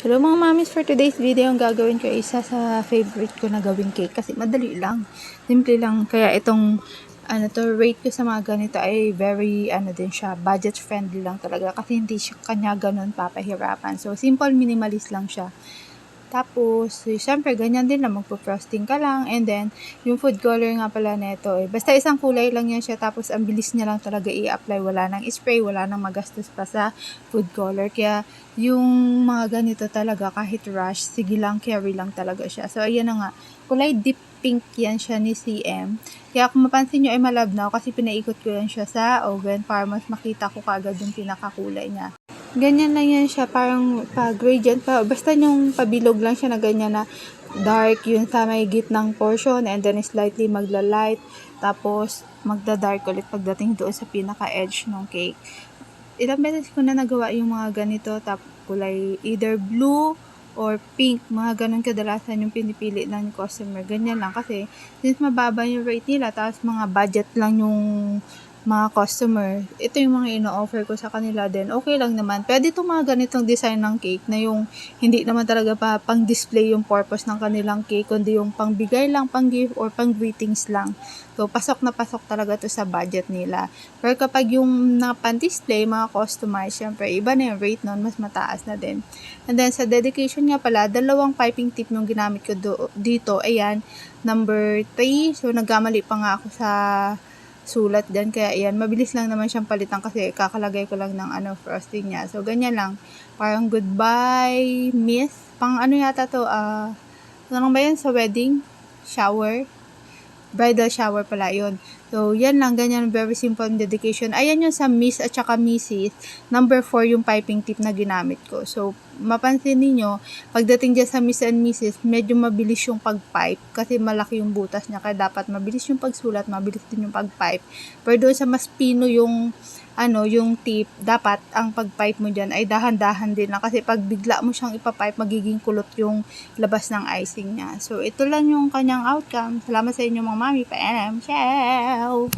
Hello mga mamis, for today's video ang gagawin ko isa sa favorite ko na gawing cake kasi madali lang. Simple lang. Kaya itong rate ko sa mga ganito ay very din siya, budget friendly lang talaga kasi hindi siya kanya ganun papahirapan. So simple, minimalist lang siya. Tapos, syempre, ganyan din lang, magpo-frosting ka lang. And then, yung food color nga pala nito, basta isang kulay lang yan siya. Tapos, ang bilis niya lang talaga i-apply. Wala nang spray, wala nang magastos pa sa food color. Kaya, yung mga ganito talaga, kahit rush, sige lang, carry lang talaga siya. So, ayan na nga. Kulay deep pink yan siya ni CM. Kaya, kung mapansin nyo ay malabnaw kasi pinaikot ko yan siya sa oven para mas makita ko kagad yung pinakakulay niya. Ganyan lang yan siya, parang pa-gradient pa, basta yung pabilog lang siya na ganyan na dark yun sa may gitnang portion and then slightly magla-light, tapos magda-dark ulit pagdating doon sa pinaka-edge ng cake. Ilang beses ko na nagawa yung mga ganito, tapos kulay either blue or pink, mga ganun kadalasan yung pinipili ng customer. Ganyan lang kasi since mababa yung rate nila, tapos mga budget lang yung mga customer, ito yung mga ino-offer ko sa kanila din. Okay lang naman. Pwede itong mga ganitong design ng cake na yung hindi naman talaga pa pang display yung purpose ng kanilang cake, kundi yung pang bigay lang, pang gift or pang greetings lang. So, pasok na pasok talaga to sa budget nila. Pero kapag yung pan display, mga customized, syempre, iba na yung rate nun, mas mataas na din. And then, sa dedication nga pala, dalawang piping tip yung ginamit ko dito. Ayan, number 3. So, nagkamali pa nga ako sa sulat dyan. Kaya ayan, mabilis lang naman siyang palitan kasi kakalagay ko lang ng frosting niya. So, ganyan lang. Parang goodbye, miss. Pang yata to, ano ba yan sa wedding? Shower? Bridal shower pala yun. So, yan lang, ganyan, very simple dedication. Ayan yung sa Miss at saka Mrs. Number 4 yung piping tip na ginamit ko. So, mapansin niyo pagdating dyan sa Miss and Mrs., medyo mabilis yung pag-pipe kasi malaki yung butas niya. Kaya dapat mabilis yung pagsulat, mabilis din yung pag-pipe. Pero doon sa mas pino yung yung tip, dapat ang pag-pipe mo dyan ay dahan-dahan din lang kasi pag bigla mo siyang ipapipe, magiging kulot yung labas ng icing niya. So, ito lang yung kanyang outcome. Salamat sa inyo mga mami. Paalam. Ciao!